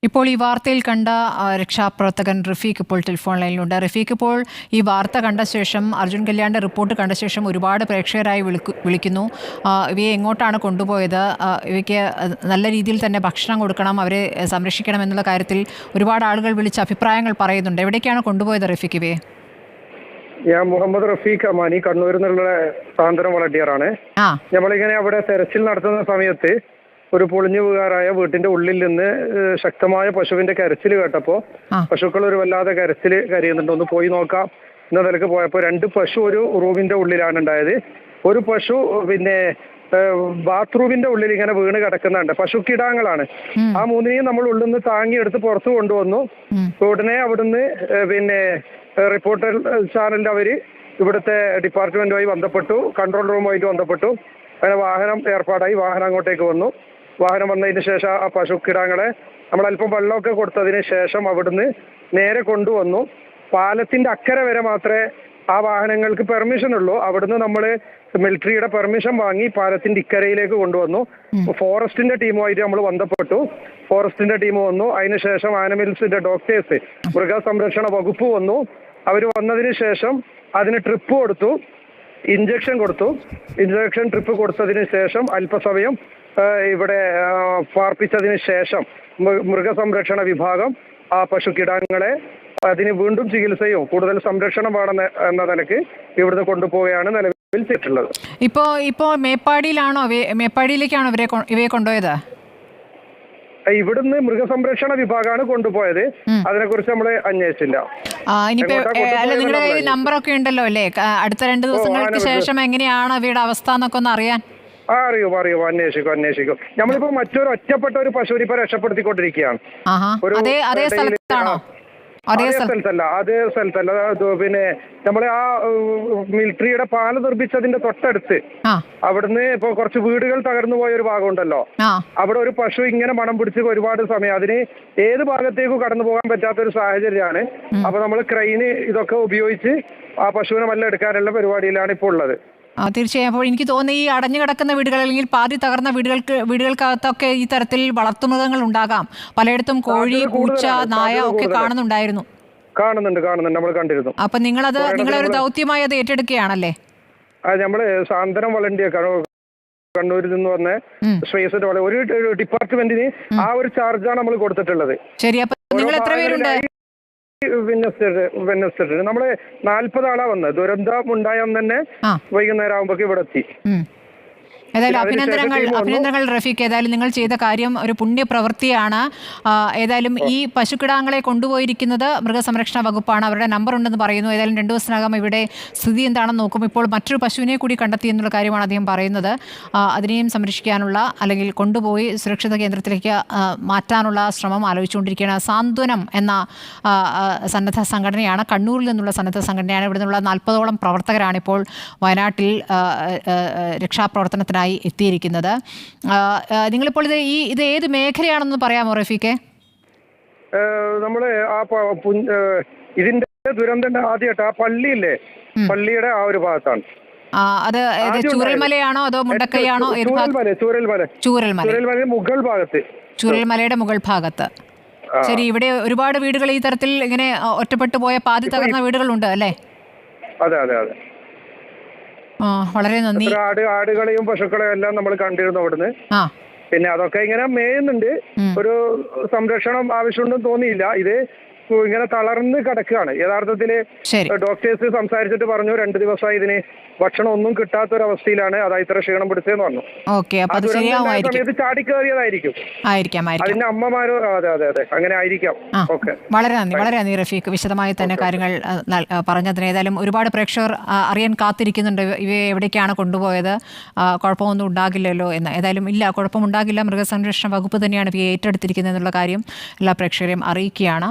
ഇപ്പോൾ ഈ വാർത്തയിൽ കണ്ട രക്ഷാപ്രവർത്തകൻ റഫീഖ് ഇപ്പോൾ ടെലിഫോൺ ലൈനിലുണ്ട്. റഫീഖ്, ഇപ്പോൾ ഈ വാർത്ത കണ്ട ശേഷം, അർജുൻ കല്യാണിന്റെ റിപ്പോർട്ട് കണ്ട ശേഷം ഒരുപാട് പ്രേക്ഷകരായി വിളിക്കുന്നു. ഇവയെ എങ്ങോട്ടാണ് കൊണ്ടുപോയത്, ഇവയ്ക്ക് നല്ല രീതിയിൽ തന്നെ ഭക്ഷണം കൊടുക്കണം, അവരെ സംരക്ഷിക്കണം എന്നുള്ള കാര്യത്തിൽ ഒരുപാട് ആളുകൾ വിളിച്ച് അഭിപ്രായങ്ങൾ പറയുന്നുണ്ട്. എവിടേക്കാണ് കൊണ്ടുപോയത് റഫീഖ് ഇവയെ? ഞാൻ മുഹമ്മദ് റഫീഖ് അമാനി, കണ്ണൂരിൽ നിന്നുള്ള സാന്ത്വനം വളണ്ടിയറാണ്. നമ്മളിങ്ങനെ അവിടെ തെരച്ചിൽ നടത്തുന്ന സമയത്ത് ഒരു പൊളിഞ്ഞു വീഴാറായ വീട്ടിന്റെ ഉള്ളിൽ നിന്ന് ശക്തമായ പശുവിന്റെ കരച്ചിൽ കേട്ടപ്പോ പശുക്കൾ ഒരു വല്ലാതെ കരയുന്നുണ്ട്, ഒന്ന് പോയി നോക്കാം എന്ന നിലക്ക് പോയപ്പോ 2 പശു ഒരു റൂമിന്റെ ഉള്ളിലാണ് ഉണ്ടായത്. ഒരു പശു പിന്നെ ബാത്റൂമിന്റെ ഉള്ളിൽ ഇങ്ങനെ വീണ് കിടക്കുന്നുണ്ട്. പശുക്കിടാങ്ങളാണ്. ആ 3നെയും നമ്മൾ ഉള്ളിൽ നിന്ന് താങ്ങിയെടുത്ത് പുറത്തു കൊണ്ടുവന്നു. ഉടനെ അവിടുന്ന് പിന്നെ റിപ്പോർട്ടർ ചാനലിന്റെ അവര് ഇവിടുത്തെ ഡിപ്പാർട്ട്മെന്റുമായി ബന്ധപ്പെട്ടു, കൺട്രോൾ റൂമുമായിട്ട് ബന്ധപ്പെട്ടു. അങ്ങനെ വാഹനം ഏർപ്പാടായി. വാഹനം അങ്ങോട്ടേക്ക് വന്നു. വാഹനം വന്നതിന് ശേഷം ആ പശുക്കിടാങ്ങളെ നമ്മൾ അല്പം വെള്ളമൊക്കെ കൊടുത്തതിന് ശേഷം അവിടുന്ന് നേരെ കൊണ്ടുവന്നു. പാലത്തിന്റെ അക്കരെ വരെ മാത്രമേ ആ വാഹനങ്ങൾക്ക് പെർമിഷൻ ഉള്ളൂ. അവിടുന്ന് നമ്മൾ മിലിറ്ററിയുടെ പെർമിഷൻ വാങ്ങി പാലത്തിന്റെ ഇക്കരയിലേക്ക് കൊണ്ടുവന്നു. ഫോറസ്റ്റിന്റെ ടീമുമായിട്ട് നമ്മൾ ബന്ധപ്പെട്ടു. ഫോറസ്റ്റിന്റെ ടീം വന്നു. അതിനുശേഷം ആനിമൽസിന്റെ ഡോക്ടേഴ്സ്, മൃഗസംരക്ഷണ വകുപ്പ് വന്നു. അവർ വന്നതിന് ശേഷം അതിന് ട്രിപ്പ് കൊടുത്തു, ഇഞ്ചക്ഷൻ കൊടുത്തു. ഇഞ്ചക്ഷൻ ട്രിപ്പ് കൊടുത്തതിന് ശേഷം അല്പസമയം ഇവിടെ പാർപ്പിച്ചതിന് ശേഷം മൃഗസംരക്ഷണ വിഭാഗം ആ പശുക്കിടാങ്ങളെ അതിന് വീണ്ടും ചികിത്സയും കൂടുതൽ സംരക്ഷണം വേണം എന്ന നിലക്ക് ഇവിടുന്ന് കൊണ്ടുപോവുകയാണ് നിലവിൽ ചെയ്തിട്ടുള്ളത്. ഇപ്പോ മേപ്പാടിയിലേക്കാണോ ഇവയെ കൊണ്ടുപോയത്? ഇവിടുന്ന് മൃഗസംരക്ഷണ വിഭാഗമാണ് കൊണ്ടുപോയത്. അതിനെക്കുറിച്ച് നമ്മൾ അന്വേഷിച്ചില്ല. നിങ്ങളുടെ കയ്യിൽ നമ്പറൊക്കെ ഉണ്ടല്ലോ അല്ലേ? അടുത്ത 2 ദിവസങ്ങൾക്ക് ശേഷം എങ്ങനെയാണ് അവയുടെ അവസ്ഥ എന്നൊക്കെ ഒന്ന് അറിയാൻ. അറിയും അന്വേഷിക്കും. നമ്മളിപ്പോ മറ്റൊരു ഒറ്റപ്പെട്ട ഒരു പശുവിനെ ഇപ്പൊ രക്ഷപ്പെടുത്തിക്കൊണ്ടിരിക്കുകയാണ്. അതേ സ്ഥലത്തല്ല, അതേ സ്ഥലത്തല്ല. പിന്നെ നമ്മളെ ആ മിലിറ്ററിയുടെ പാല നിർമ്മിച്ചതിന്റെ തൊട്ടടുത്ത് അവിടുന്ന് ഇപ്പൊ കുറച്ച് വീടുകൾ തകർന്നു പോയ ഒരു ഭാഗം ഉണ്ടല്ലോ, അവിടെ ഒരു പശു ഇങ്ങനെ മണം പിടിച്ച് ഒരുപാട് സമയം അതിന് ഏത് ഭാഗത്തേക്കും കടന്നു പോകാൻ പറ്റാത്ത ഒരു സാഹചര്യമാണ്. അപ്പൊ നമ്മൾ ക്രെയിന് ഇതൊക്കെ ഉപയോഗിച്ച് ആ പശുവിനെ മല്ല എടുക്കാനുള്ള പരിപാടിയിലാണ് ഇപ്പോൾ ഉള്ളത്. തീർച്ചയായും. അപ്പോൾ എനിക്ക് തോന്നുന്നു ഈ അടഞ്ഞു കിടക്കുന്ന വീടുകൾ അല്ലെങ്കിൽ പാതി തകർന്ന വീടുകൾക്കകത്തൊക്കെ ഈ തരത്തിൽ വളർത്തുമൃഗങ്ങൾ ഉണ്ടാകാം. പലയിടത്തും കോഴി, പൂച്ച, നായ ഒക്കെ കാണുന്നുണ്ടായിരുന്നു. കാണുന്നുണ്ട് നമ്മൾ കണ്ടിരുന്നു. അപ്പൊ നിങ്ങളൊരു ദൗത്യമായി അത് ഏറ്റെടുക്കുകയാണല്ലേ? നമ്മള് സാന്ത്വനം വളണ്ടിയർ കണ്ണൂരിൽ നിന്ന് വന്ന സ്പേസ് ഒരു ഡിപ്പാർട്ട്മെന്റിന് ആ ഒരു ചാർജാണ് നമ്മൾ കൊടുത്തിട്ടുള്ളത്. ശരി. അപ്പൊ നിങ്ങൾ എത്ര പേരുണ്ട്? നമ്മള് 40 ആളാ വന്നത്. ദുരന്തം ഉണ്ടായ തന്നെ വൈകുന്നേരം ആകുമ്പോ ഇവിടെ എത്തി. ഏതായാലും അഭിനന്ദനങ്ങൾ റഫീഖ്. ഏതായാലും നിങ്ങൾ ചെയ്ത കാര്യം ഒരു പുണ്യപ്രവൃത്തിയാണ്. ഏതായാലും ഈ പശുക്കിടാങ്ങളെ കൊണ്ടുപോയിരിക്കുന്നത് മൃഗസംരക്ഷണ വകുപ്പാണ്. അവരുടെ നമ്പർ ഉണ്ടെന്ന് പറയുന്നു. ഏതായാലും 2 ദിവസത്തിനകം ഇവിടെ സ്ഥിതി എന്താണെന്ന് നോക്കും. ഇപ്പോൾ മറ്റൊരു പശുവിനെ കൂടി കണ്ടെത്തി എന്നുള്ള കാര്യമാണ് അദ്ദേഹം പറയുന്നത്. അതിനെയും സംരക്ഷിക്കാനുള്ള അല്ലെങ്കിൽ കൊണ്ടുപോയി സുരക്ഷിത കേന്ദ്രത്തിലേക്ക് മാറ്റാനുള്ള ശ്രമം ആലോചിച്ചുകൊണ്ടിരിക്കുകയാണ്. സാന്ത്വനം എന്ന സന്നദ്ധ സംഘടനയാണ്, കണ്ണൂരിൽ നിന്നുള്ള സന്നദ്ധ സംഘടനയാണ്. ഇവിടെ നിന്നുള്ള 40ഓളം പ്രവർത്തകരാണ് ഇപ്പോൾ വയനാട്ടിൽ രക്ഷാപ്രവർത്തനത്തിനായി എത്തിയിരിക്കുന്നത്. നിങ്ങളിപ്പോൾ ഇത് ഏത് മേഖലയാണെന്ന് പറയാമോ റഫീഖെ? നമ്മള് ഇതിന്റെ ദുരന്തം ആദ്യമായിട്ട് ആ പള്ളിയില്ലേ, പള്ളിയുടെ ആ ഒരു ഭാഗത്താണ്. അത് ചൂരൽമലയാണോ അതോ മുണ്ടക്കൈയാണോ? ചൂരൽമല മുകൾ ഭാഗത്ത്, ചൂരൽമലയുടെ മുകൾ ഭാഗത്ത്. ശരി. ഇവിടെ ഒരുപാട് വീടുകൾ ഈ തരത്തിൽ ഇങ്ങനെ ഒറ്റപ്പെട്ടു പോയ പാതി തകർന്ന വീടുകളുണ്ട് അല്ലേ? അതെ. വളരെ നന്ദി. ആടുകളെയും പശുക്കളെയും എല്ലാം നമ്മൾ കണ്ടിരുന്നു അവിടുന്ന്. പിന്നെ അതൊക്കെ ഇങ്ങനെ മേയുന്നുണ്ട്. ഒരു സംരക്ഷണം ആവശ്യമുണ്ടെന്ന് തോന്നിയില്ല. ഇത് ഇങ്ങനെ തളർന്ന് കിടക്കുകയാണ്. യഥാർത്ഥത്തില് ഡോക്ടേഴ്സ് സംസാരിച്ചിട്ട് പറഞ്ഞു 2 ദിവസമായി ഇതിന് ഭക്ഷണം ഒന്നും കിട്ടാത്തൊരവസ്ഥയിലാണ്, അതാ ഇത്ര ക്ഷീണം പിടിച്ചതെന്ന് പറഞ്ഞു. സമയത്ത് ചാടിക്കേറിയതായിരിക്കും അതിന്റെ അമ്മമാരോ. അതെ അങ്ങനെ ആയിരിക്കാം. വളരെ നന്ദി റഫീഖ്, വിശദമായി തന്നെ കാര്യങ്ങൾ പറഞ്ഞതിന്. ഏതായാലും ഒരുപാട് പ്രേക്ഷകർ അറിയാൻ കാത്തിരിക്കുന്നുണ്ട് ഇവയെ എവിടേക്കാണ് കൊണ്ടുപോയത്, കുഴപ്പമൊന്നും ഉണ്ടാകില്ലല്ലോ എന്ന്. ഏതായാലും ഇല്ല, കുഴപ്പമുണ്ടാകില്ല. മൃഗസംരക്ഷണ വകുപ്പ് തന്നെയാണ് ഇവയെ ഏറ്റെടുത്തിരിക്കുന്നത് എന്നുള്ള കാര്യം എല്ലാ പ്രേക്ഷകരെയും അറിയിക്കുകയാണ്.